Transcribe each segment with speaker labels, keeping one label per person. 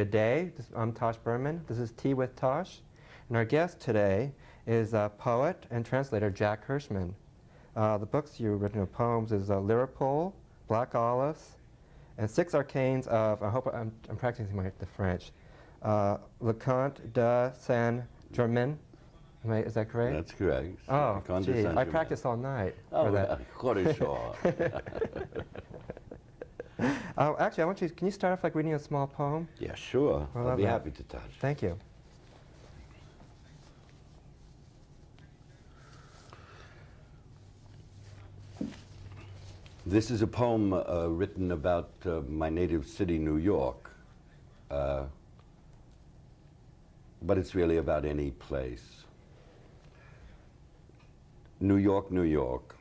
Speaker 1: Good day. I'm Tosh Berman. This is Tea with Tosh. And our guest today is poet and translator Jack Hirschman. The books you've written of poems is Lyripole, Black Olives, and Six Arcanes of, I hope I'm practicing the French, Le Conte de Saint-Germain. Is that correct?
Speaker 2: That's correct.
Speaker 1: Oh, gee, I practiced all night for that. Actually, can you start off like reading a small poem?
Speaker 2: Yeah, sure. I'll be happy to touch.
Speaker 1: Thank you.
Speaker 2: This is a poem written about my native city, New York. But it's really about any place. New York, New York.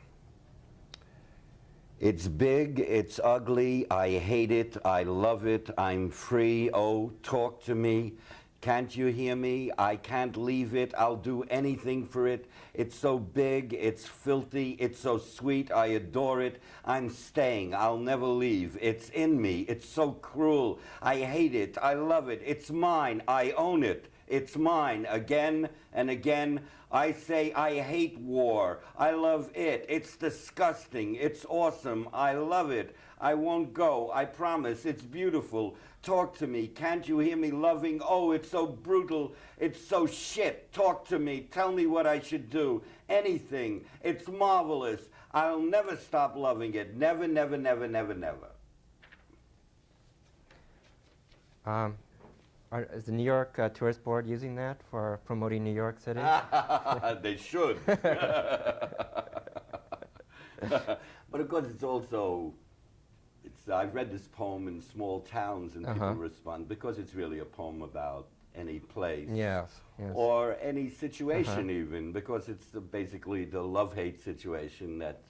Speaker 2: It's big, it's ugly, I hate it, I love it, I'm free, oh, talk to me. Can't you hear me? I can't leave it, I'll do anything for it. It's so big, it's filthy, it's so sweet, I adore it. I'm staying, I'll never leave. It's in me, it's so cruel. I hate it, I love it, it's mine, I own it. It's mine, again and again. I say I hate war. I love it. It's disgusting. It's awesome. I love it. I won't go. I promise. It's beautiful. Talk to me. Can't you hear me loving? Oh, it's so brutal. It's so shit. Talk to me. Tell me what I should do. Anything. It's marvelous. I'll never stop loving it. Never, never, never, never, never.
Speaker 1: Is the New York Tourist Board using that for promoting New York City?
Speaker 2: They should. But of course it's also, I've read this poem in small towns and people respond because it's really a poem about any place.
Speaker 1: Yes, yes.
Speaker 2: Or any situation even, because it's basically the love-hate situation that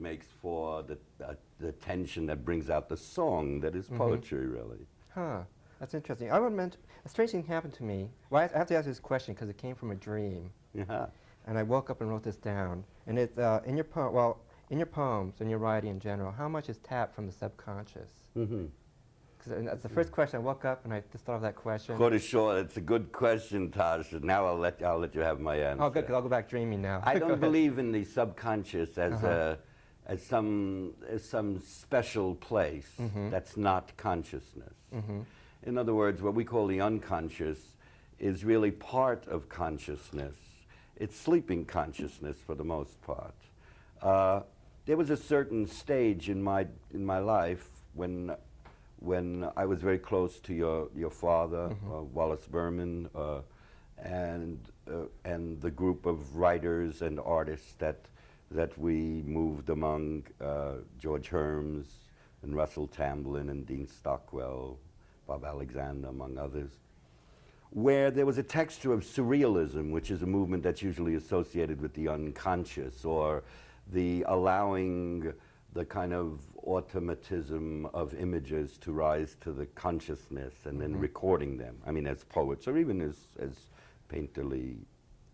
Speaker 2: makes for the tension that brings out the song that is poetry, really.
Speaker 1: Huh. That's interesting. A strange thing happened to me. Well, I have to ask this question because it came from a dream.
Speaker 2: Yeah.
Speaker 1: And I woke up and wrote this down. And it's in your poems and your writing in general, how much is tapped from the subconscious? Because that's the first question. I woke up and I just thought of that question.
Speaker 2: Sure, it's a good question, Tosh. Now I'll let you have my answer.
Speaker 1: Oh, good, because I'll go back dreaming now.
Speaker 2: I don't believe in the subconscious as some special place that's not consciousness. In other words, what we call the unconscious is really part of consciousness. It's sleeping consciousness for the most part. There was a certain stage in my life when I was very close to your father, Wallace Berman, and the group of writers and artists that we moved among, George Herms and Russell Tamblyn and Dean Stockwell, Bob Alexander, among others, where there was a texture of surrealism, which is a movement that's usually associated with the unconscious, or the allowing the kind of automatism of images to rise to the consciousness and then recording them, I mean, as poets or even as painterly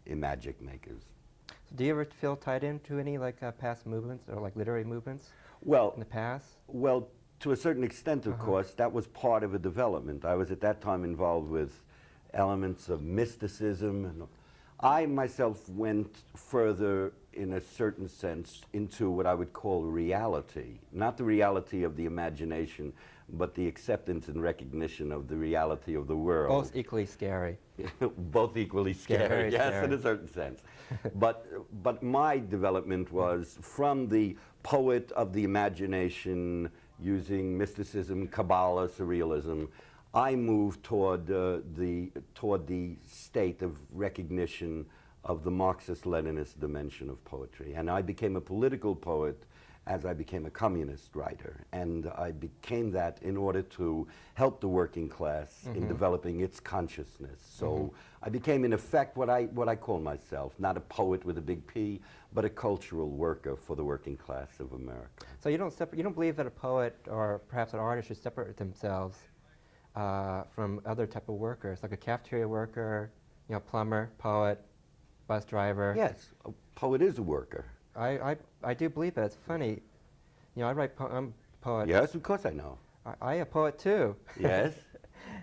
Speaker 2: magic makers.
Speaker 1: So do you ever feel tied into any past movements or like literary movements in the past?
Speaker 2: Well, to a certain extent, of course, that was part of a development. I was at that time involved with elements of mysticism. And I myself went further, in a certain sense, into what I would call reality. Not the reality of the imagination, but the acceptance and recognition of the reality of the world.
Speaker 1: Both equally scary.
Speaker 2: Both equally scary, yes,
Speaker 1: scary.
Speaker 2: in a certain sense. But my development was from the poet of the imagination, using mysticism, Kabbalah, surrealism. I moved toward the state of recognition of the Marxist-Leninist dimension of poetry. And I became a political poet as I became a communist writer. And I became that in order to help the working class in developing its consciousness. So I became, in effect, what I call myself, not a poet with a big P, but a cultural worker for the working class of America.
Speaker 1: So you don't believe that a poet or perhaps an artist should separate themselves from other type of workers, like a cafeteria worker, plumber, poet, bus driver?
Speaker 2: Yes, a poet is a worker.
Speaker 1: I do believe that. It's funny. I write I'm a poet.
Speaker 2: Yes, of course I know.
Speaker 1: I a poet too.
Speaker 2: Yes.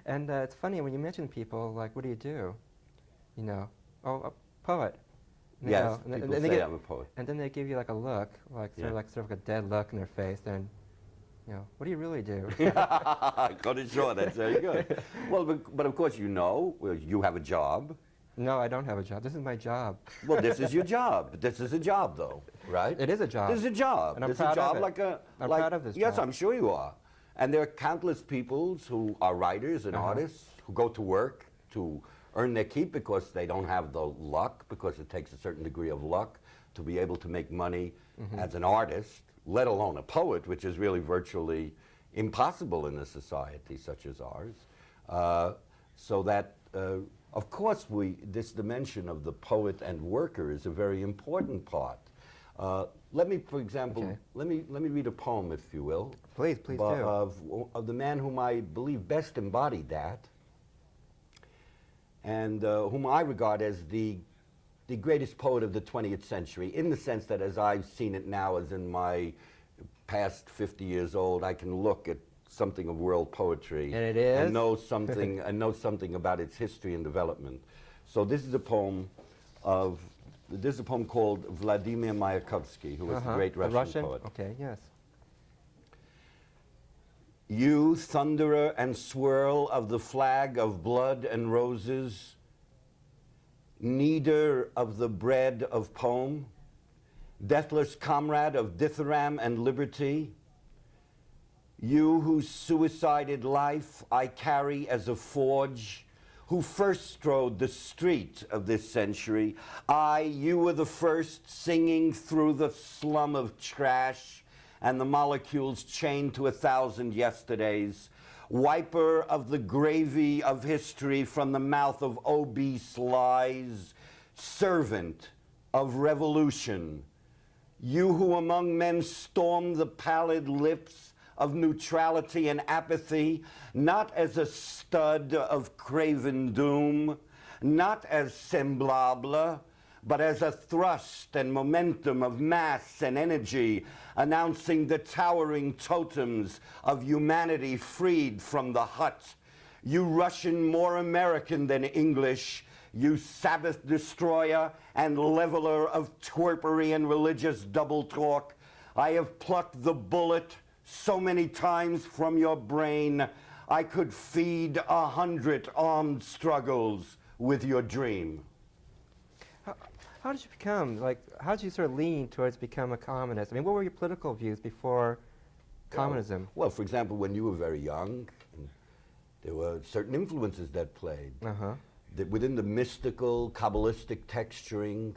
Speaker 1: And it's funny when you mention people, like, what do you do? You know, oh, a poet. You
Speaker 2: Yes,
Speaker 1: know,
Speaker 2: people
Speaker 1: they
Speaker 2: say
Speaker 1: give,
Speaker 2: I'm a poet.
Speaker 1: and then they give you like a look, like sort of a dead look in their face, and you know, what do you really do?
Speaker 2: Cut it short, that's very good. Well, but of course you know, well, you have a job.
Speaker 1: No, I don't have a job. This is my job.
Speaker 2: Well, this is your job. This is a job, though, right?
Speaker 1: It is a job.
Speaker 2: This is a job.
Speaker 1: And I'm
Speaker 2: this
Speaker 1: proud
Speaker 2: is a job
Speaker 1: of it.
Speaker 2: like a.
Speaker 1: I'm
Speaker 2: like,
Speaker 1: proud of this
Speaker 2: yes,
Speaker 1: job.
Speaker 2: I'm sure you are. And there are countless people who are writers and artists who go to work to earn their keep because they don't have the luck, because it takes a certain degree of luck to be able to make money as an artist, let alone a poet, which is really virtually impossible in a society such as ours. So that, of course, this dimension of the poet and worker is a very important part. Let me, for example, let me read a poem, if you will.
Speaker 1: Please do.
Speaker 2: Of the man whom I believe best embodied that, and whom I regard as the greatest poet of the 20th century, in the sense that as I've seen it now, as in my past 50 years old, I can look at something of world poetry
Speaker 1: and it is?
Speaker 2: and know something and know something about its history and development. So this is a poem called Vladimir Mayakovsky, who was the great Russian poet.
Speaker 1: Okay, yes.
Speaker 2: You, thunderer and swirl of the flag of blood and roses, kneader of the bread of poem, deathless comrade of dithyramb and liberty, you whose suicided life I carry as a forge, who first strode the street of this century, you were the first singing through the slum of trash and the molecules chained to 1,000 yesterdays, wiper of the gravy of history from the mouth of obese lies, servant of revolution, you who among men storm the pallid lips of neutrality and apathy, not as a stud of craven doom, not as semblable, but as a thrust and momentum of mass and energy, announcing the towering totems of humanity freed from the hut. You Russian more American than English, you Sabbath destroyer and leveler of twerpery and religious double talk, I have plucked the bullet so many times from your brain, I could feed 100 armed struggles with your dream.
Speaker 1: How did you become, like, how did you sort of lean towards become a communist? I mean, what were your political views before communism?
Speaker 2: Well, for example, when you were very young, there were certain influences that played. That within the mystical, Kabbalistic texturing,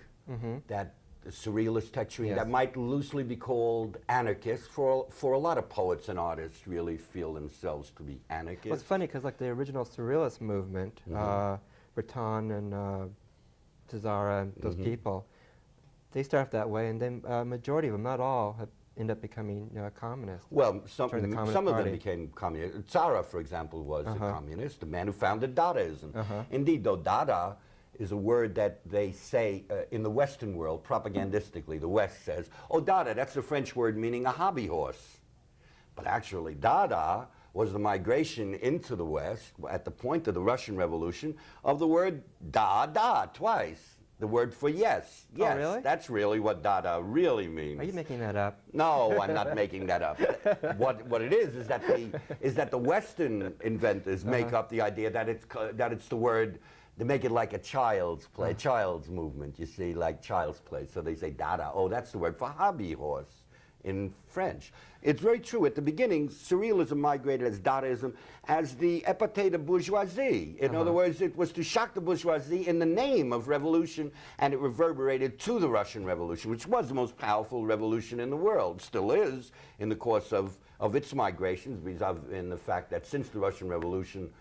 Speaker 2: that surrealist texturing, that might loosely be called anarchist. For a lot of poets and artists really feel themselves to be anarchists.
Speaker 1: Well, it's funny because like the original surrealist movement, Breton and Cesare and those people, they start off that way, and then majority of them, not all, have end up becoming communists.
Speaker 2: Well, some of them
Speaker 1: Party.
Speaker 2: became communist. Tsara, for example, was a communist, the man who founded Dadaism. Indeed, though, Dada is a word that they say in the Western world, propagandistically, the West says, oh, Dada, that's the French word meaning a hobby horse. But actually, Dada was the migration into the West, at the point of the Russian Revolution, of the word da, twice. The word for yes. Yes,
Speaker 1: oh, really?
Speaker 2: That's really what Dada really means.
Speaker 1: Are you making that up?
Speaker 2: No, I'm not making that up. What it is that the Western inventors make up the idea that it's the word. They make it like a child's play, child's movement. You see, like child's play. So they say Dada. Oh, that's the word for hobby horse in French. It's very true. At the beginning, surrealism migrated as Dadaism as the epithete de bourgeoisie. In other words, it was to shock the bourgeoisie in the name of revolution, and it reverberated to the Russian Revolution, which was the most powerful revolution in the world, still is, in the course of its migrations, because in the fact that since the Russian Revolution,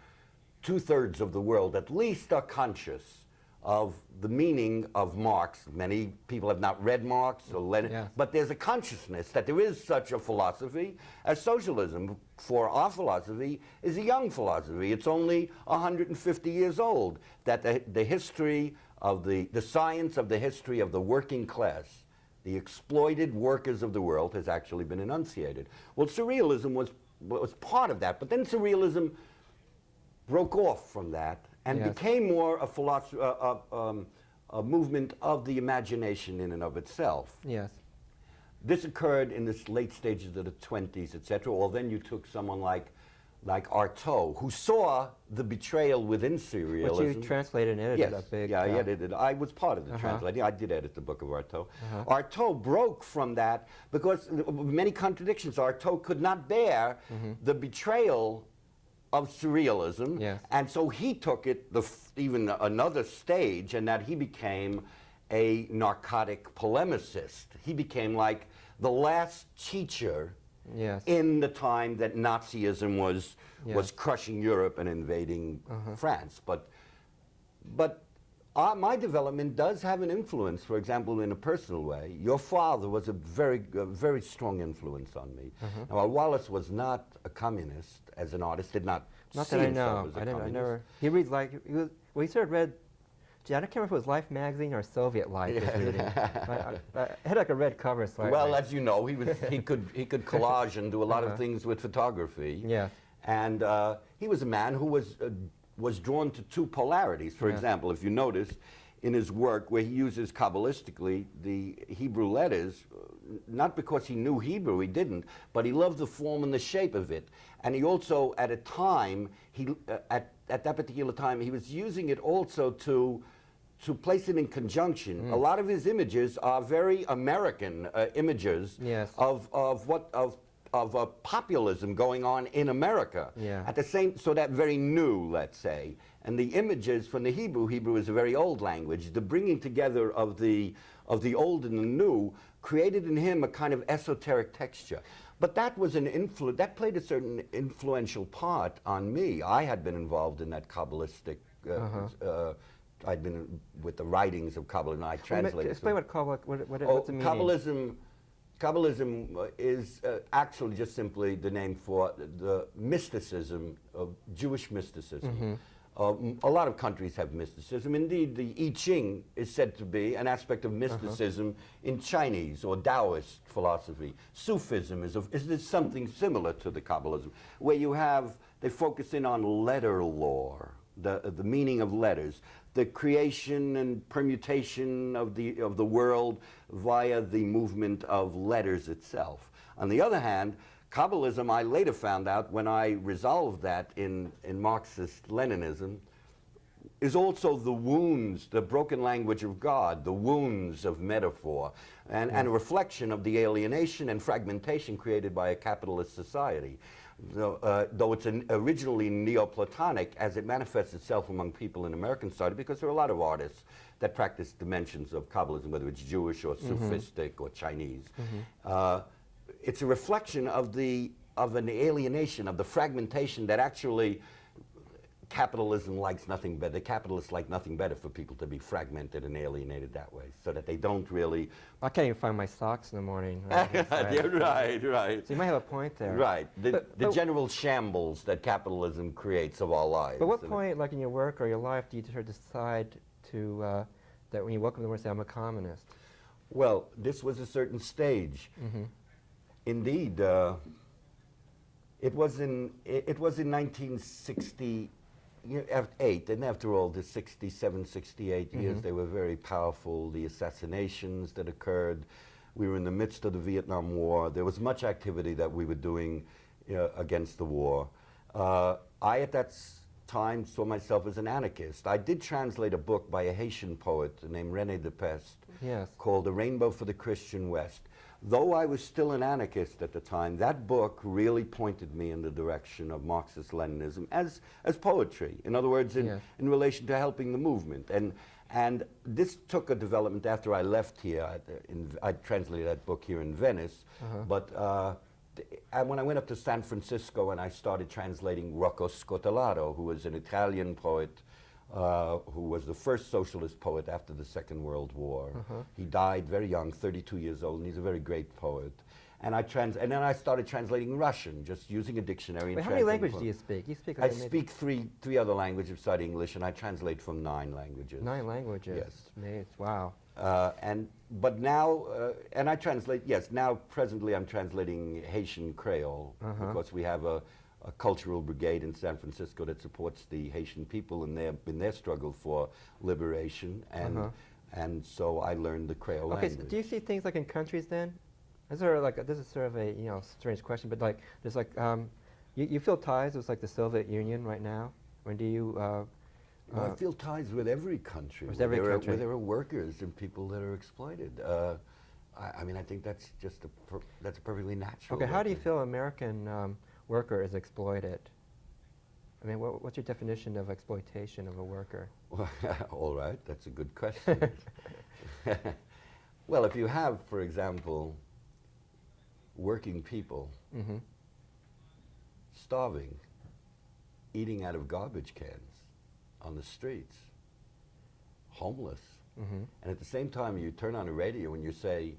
Speaker 2: 2/3 of the world at least are conscious of the meaning of Marx. Many people have not read Marx or Lenin, but there's a consciousness that there is such a philosophy as socialism. For our philosophy is a young philosophy. It's only 150 years old, that the history of the science of the history of the working class, the exploited workers of the world, has actually been enunciated. Well, surrealism was part of that, but then surrealism, broke off from that and
Speaker 1: Yes.
Speaker 2: became more a philosophy, a movement of the imagination in and of itself.
Speaker 1: Yes.
Speaker 2: This occurred in the late stages of the 20s, etc. Or then you took someone like Artaud, who saw the betrayal within surrealism.
Speaker 1: Which you translated and edited
Speaker 2: Yes,
Speaker 1: a big...
Speaker 2: yeah, I edited. I was part of the translating. I did edit the book of Artaud. Artaud broke from that because of many contradictions. Artaud could not bear the betrayal of surrealism,
Speaker 1: Yes.
Speaker 2: and so he took it even another stage, and that he became a narcotic polemicist. He became like the last teacher
Speaker 1: Yes.
Speaker 2: in the time that Nazism was
Speaker 1: Yes.
Speaker 2: crushing Europe and invading France. But my development does have an influence, for example, in a personal way. Your father was a very strong influence on me. Now, Wallace was not a communist as an artist, did not
Speaker 1: Not
Speaker 2: see
Speaker 1: that I
Speaker 2: himself
Speaker 1: know.
Speaker 2: as a
Speaker 1: I
Speaker 2: communist.
Speaker 1: never... He reads like... Well, he sort of read... Gee, I can't remember if it was Life magazine or Soviet Life he was reading. It had like a red cover, so
Speaker 2: Well, as you know, he could collage and do a lot of things with photography.
Speaker 1: Yes.
Speaker 2: And he was a man who was drawn to two polarities. For example, if you notice in his work where he uses Kabbalistically the Hebrew letters, not because he knew Hebrew, he didn't, but he loved the form and the shape of it. And he also, at a time, at that particular time, he was using it also to place it in conjunction. A lot of his images are very American images of populism going on in America.
Speaker 1: Yeah.
Speaker 2: At the same, so that very new, let's say. And the images from the Hebrew is a very old language. The bringing together of the old and the new created in him a kind of esoteric texture. But that was that played a certain influential part on me. I had been involved in that Kabbalistic. I'd been with the writings of Kabbalah, and I translated.
Speaker 1: Explain what what's the meaning?
Speaker 2: Kabbalism is actually just simply the name for the mysticism of Jewish mysticism. A lot of countries have mysticism. Indeed, the I Ching is said to be an aspect of mysticism in Chinese or Taoist philosophy. Sufism is something similar to the Kabbalism, where they focus in on letter lore, the meaning of letters, the creation and permutation of the world via the movement of letters itself. On the other hand, Kabbalism, I later found out when I resolved that in Marxist-Leninism, is also the wounds, the broken language of God, the wounds of metaphor, and a reflection of the alienation and fragmentation created by a capitalist society. Though it's originally Neoplatonic, as it manifests itself among people in American society, because there are a lot of artists that practice dimensions of Kabbalism, whether it's Jewish or Sufistic or Chinese. It's a reflection of an alienation, of the fragmentation that actually capitalism likes nothing better. The capitalists like nothing better for people to be fragmented and alienated that way, so that they don't really...
Speaker 1: I can't even find my socks in the morning.
Speaker 2: Right.
Speaker 1: So you might have a point there.
Speaker 2: Right. The general shambles that capitalism creates of our lives.
Speaker 1: But what point, like in your work or your life, do you sort of decide that when you welcome the world, say, I'm a communist?
Speaker 2: Well, this was a certain stage. Indeed, it was in 1968, and after all, the 67, 68 years, they were very powerful. The assassinations that occurred, we were in the midst of the Vietnam War. There was much activity that we were doing against the war. I, at that time, saw myself as an anarchist. I did translate a book by a Haitian poet named René Depeste called A Rainbow for the Christian West. Though I was still an anarchist at the time, that book really pointed me in the direction of Marxist-Leninism as poetry. In other words, in relation to helping the movement. And this took a development after I left here. I translated that book here in Venice. But when I went up to San Francisco and I started translating Rocco Scottalato, who was an Italian poet, who was the first socialist poet after the Second World War. He died very young, 32 years old, and he's a very great poet. And then I started translating Russian, just using a dictionary.
Speaker 1: Wait, how many languages do you speak?
Speaker 2: I speak three other languages besides English, and I translate from 9 languages.
Speaker 1: 9 languages?
Speaker 2: Yes.
Speaker 1: Wow.
Speaker 2: But now, and I translate, now presently I'm translating Haitian Creole, because we have a a cultural brigade in San Francisco that supports the Haitian people in their struggle for liberation, and so I learned the Creole language.
Speaker 1: Okay, so do you see things like in countries then? Is there like this is sort of a strange question, but like there's like you feel ties with like the Soviet Union right now, or do you?
Speaker 2: Well, I feel ties with every country.
Speaker 1: Where
Speaker 2: there are workers and people that are exploited. I mean, I think that's just that's a perfectly natural.
Speaker 1: Okay, how do you feel American worker is exploited? I mean, what's your definition of exploitation of a worker?
Speaker 2: Well, all right, that's a good question. Well, if you have, for example, working people starving, eating out of garbage cans on the streets, homeless, and at the same time you turn on the radio and you say,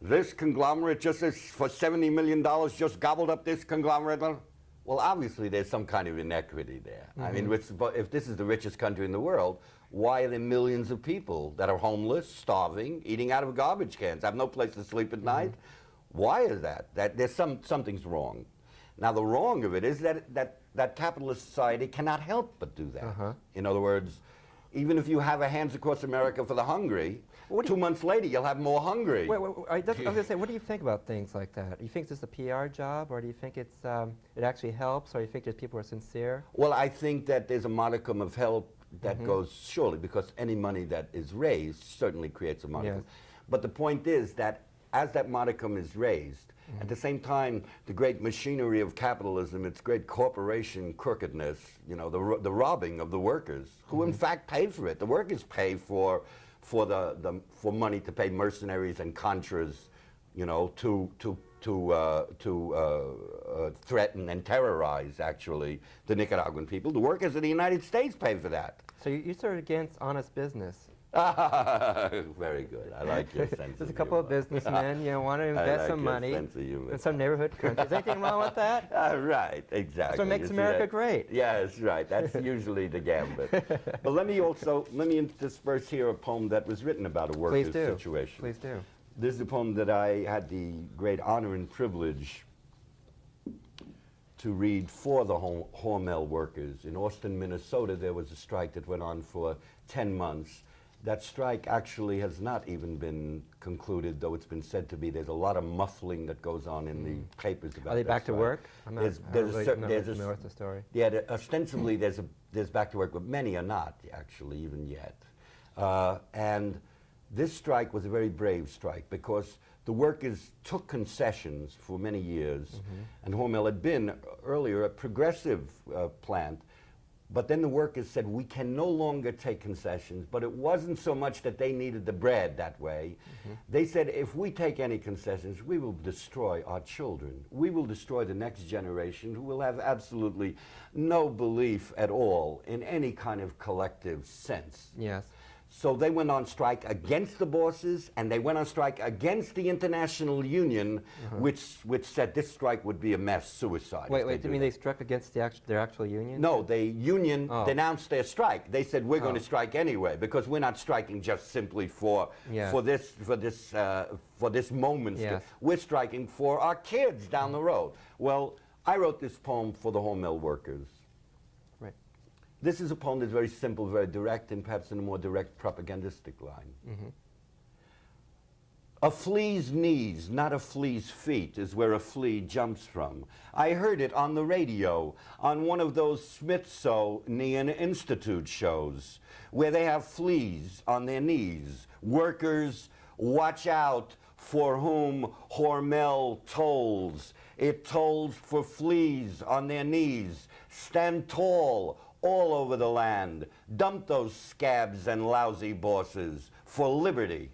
Speaker 2: this conglomerate just is for $70 million just gobbled up this conglomerate. Well, obviously there's some kind of inequity there. I mean, if this is the richest country in the world, why are there millions of people that are homeless, starving, eating out of garbage cans, have no place to sleep at night? Why is that? There's something's wrong. Now the wrong of it is that capitalist society cannot help but do that. In other words, even if you have a Hands Across America for the hungry, 2 months later you'll have more hungry.
Speaker 1: Wait, I was going to say, what do you think about things like that? Do you think it's just a PR job, or do you think it's it actually helps, or do you think that people are sincere?
Speaker 2: Well, I think that there's a modicum of help that goes surely, because any money that is raised certainly creates a modicum.
Speaker 1: Yes.
Speaker 2: But the point is that as that modicum is raised, at the same time, the great machinery of capitalism, its great corporation crookedness, the robbing of the workers, who in fact pay for it. The workers pay for money to pay mercenaries and contras, to threaten and terrorize actually the Nicaraguan people. The workers of the United States pay for that.
Speaker 1: So you're sort of against honest business.
Speaker 2: Very good. I like your sense of humor.
Speaker 1: There's a couple of businessmen, want to invest some money in some neighborhood countries. Is anything wrong with that?
Speaker 2: Right, exactly.
Speaker 1: That's what makes America great.
Speaker 2: Yes, right. That's usually the gambit. But let me intersperse here a poem that was written about a worker's situation.
Speaker 1: Please do.
Speaker 2: This is a poem that I had the great honor and privilege to read for the Hormel workers. In Austin, Minnesota, there was a strike that went on for 10 months. That strike actually has not even been concluded, though it's been said to be. There's a lot of muffling that goes on in the papers about that.
Speaker 1: Are they back to work? I'm not familiar with the story.
Speaker 2: Yeah, ostensibly there's back to work, but many are not actually even yet. And this strike was a very brave strike because the workers took concessions for many years, and Hormel had been earlier a progressive plant. But then the workers said, we can no longer take concessions, but it wasn't so much that they needed the bread that way. They said, if we take any concessions, we will destroy our children. We will destroy the next generation who will have absolutely no belief at all in any kind of collective sense.
Speaker 1: Yes.
Speaker 2: So they went on strike against the bosses, and they went on strike against the International Union, which said this strike would be a mass suicide.
Speaker 1: Wait, do you mean they struck against their actual union?
Speaker 2: No, the union denounced their strike. They said we're going to strike anyway because we're not striking just simply for this moment.
Speaker 1: Yes.
Speaker 2: We're striking for our kids down the road. Well, I wrote this poem for the Hormel workers. This is a poem that's very simple, very direct, and perhaps in a more direct propagandistic line. A flea's knees, not a flea's feet, is where a flea jumps from. I heard it on the radio, on one of those Smithsonian Institute shows, where they have fleas on their knees. Workers, watch out for whom Hormel tolls. It tolls for fleas on their knees. Stand tall all over the land. Dump those scabs and lousy bosses for liberty.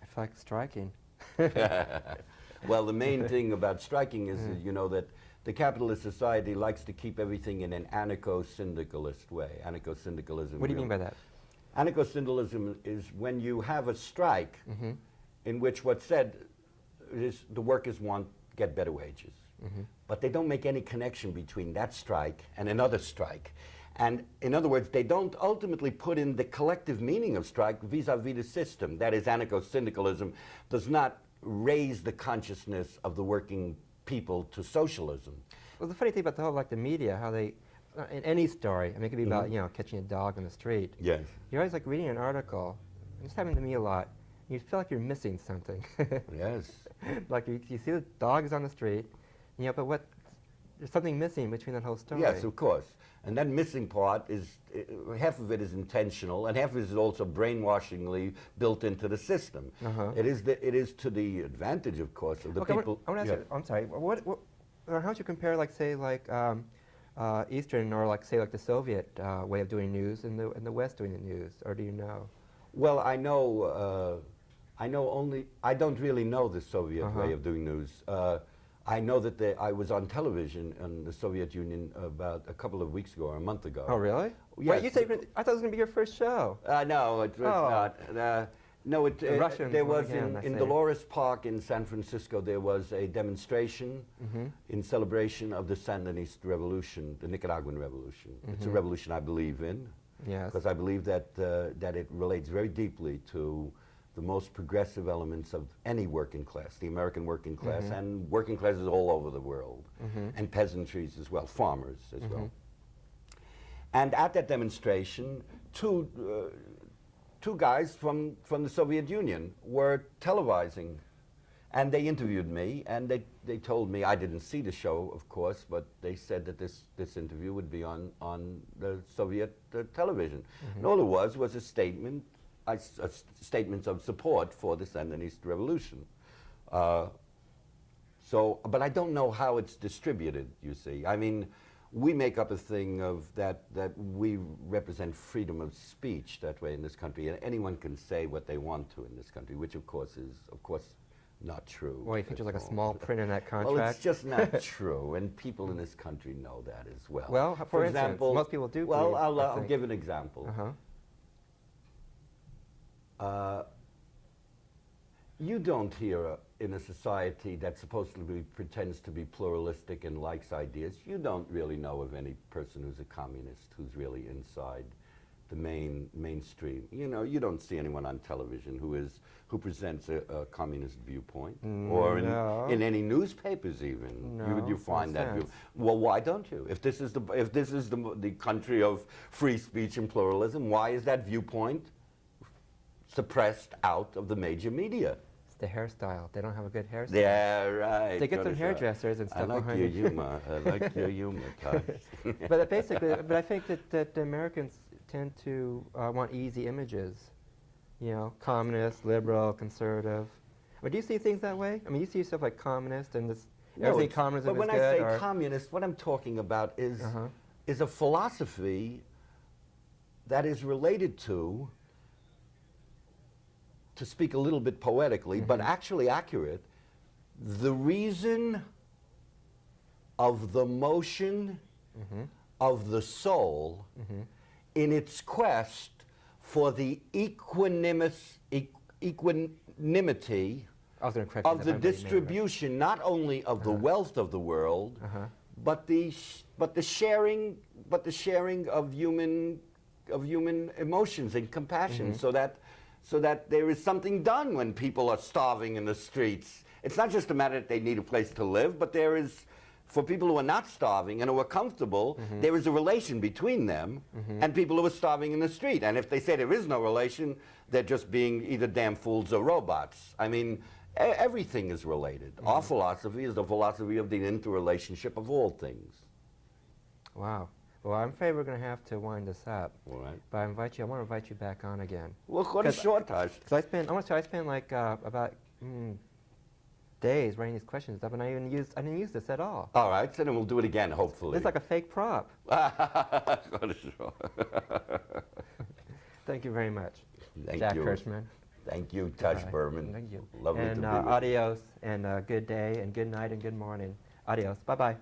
Speaker 1: I feel like striking.
Speaker 2: Well, the main thing about striking is that the capitalist society likes to keep everything in an anarcho-syndicalist way. Anarcho-syndicalism.
Speaker 1: What do you mean by that?
Speaker 2: Anarcho-syndicalism is when you have a strike in which what's said is the workers get better wages. But they don't make any connection between that strike and another strike. And in other words, they don't ultimately put in the collective meaning of strike vis-a-vis the system. That is, anarcho-syndicalism does not raise the consciousness of the working people to socialism.
Speaker 1: Well, the funny thing about the whole, like the media, how they, in any story, I mean, it could be about, you know, catching a dog on the street.
Speaker 2: Yes.
Speaker 1: You're always like reading an article, and it's happened to me a lot, and you feel like you're missing something.
Speaker 2: Yes.
Speaker 1: Like you see the dog is on the street, you know, but there's something missing between that whole story.
Speaker 2: Yes, of course. And that missing part is, half of it is intentional, and half of it is also brainwashingly built into the system. It is to the advantage, of course, of the people.
Speaker 1: I want to ask you, I'm sorry, how would you compare, like, say, like, Eastern, or like, say, like the Soviet way of doing news and the West doing the news, or do you know?
Speaker 2: Well, I know only, I don't really know the Soviet way of doing news. I know that I was on television in the Soviet Union about a couple of weeks ago, or a month ago.
Speaker 1: Oh, really?
Speaker 2: Yes.
Speaker 1: Wait, you said, I thought it was going to be your first show.
Speaker 2: No, it's not. No, there was in Dolores Park in San Francisco, there was a demonstration in celebration of the Sandinista Revolution, the Nicaraguan Revolution. It's a revolution I believe in.
Speaker 1: Yes.
Speaker 2: Because I believe that it relates very deeply to the most progressive elements of any working class, the American working class, and working classes all over the world, and peasantries as well, farmers as well. And at that demonstration, two guys from the Soviet Union were televising, and they interviewed me, and they told me, I didn't see the show, of course, but they said that this interview would be on the Soviet television. And all it was a statement, statements of support for the Sandinista Revolution. But I don't know how it's distributed, you see. I mean, we make up a thing of that we represent freedom of speech that way in this country, and anyone can say what they want to in this country, which of course is not true.
Speaker 1: Well, you think there's like a small print in that contract?
Speaker 2: Well, it's just not true, and people in this country know that as well.
Speaker 1: Well, for example, most people do.
Speaker 2: Well, I'll give an example. You don't hear in a society that supposedly pretends to be pluralistic and likes ideas, you don't really know of any person who's a communist who's really inside the mainstream. You know, you don't see anyone on television who presents a communist viewpoint, or in any newspapers even.
Speaker 1: No,
Speaker 2: you find that view. Well, why don't you? If this is the country of free speech and pluralism, why is that viewpoint suppressed out of the major media?
Speaker 1: It's the hairstyle. They don't have a good hairstyle.
Speaker 2: Yeah, right.
Speaker 1: They get some hairdressers and stuff.
Speaker 2: I like your humor. I like your humor, Tosh.
Speaker 1: But basically, I think that the Americans tend to want easy images. You know, communist, liberal, conservative. But do you see things that way? I mean, you see yourself like communist, and this everything communism is good.
Speaker 2: But when I say communist, what I'm talking about is a philosophy that is related to speak a little bit poetically, but actually accurate, the reason of the motion of the soul in its quest for the equanimity of the distribution, not only of the wealth of the world, but the sharing of human emotions and compassion, so that there is something done when people are starving in the streets. It's not just a matter that they need a place to live, but there is, for people who are not starving and who are comfortable, there is a relation between them and people who are starving in the street. And if they say there is no relation, they're just being either damn fools or robots. I mean, everything is related. Our philosophy is the philosophy of the interrelationship of all things.
Speaker 1: Wow. Well, I'm afraid we're going to have to wind this up.
Speaker 2: All right.
Speaker 1: But I want to invite you back on again.
Speaker 2: Well, what a short time.
Speaker 1: Because I want to say I spent like about days writing these questions up, and I didn't use this at all.
Speaker 2: All right, so then we'll do it again, hopefully.
Speaker 1: It's like a fake prop. Thank you very much.
Speaker 2: Thank
Speaker 1: Jack
Speaker 2: you.
Speaker 1: Hirschman.
Speaker 2: Thank you, Tosh Berman.
Speaker 1: Thank you.
Speaker 2: Lovely
Speaker 1: and
Speaker 2: to be with you.
Speaker 1: Adios, and good day, and good night, and good morning. Adios. Bye-bye.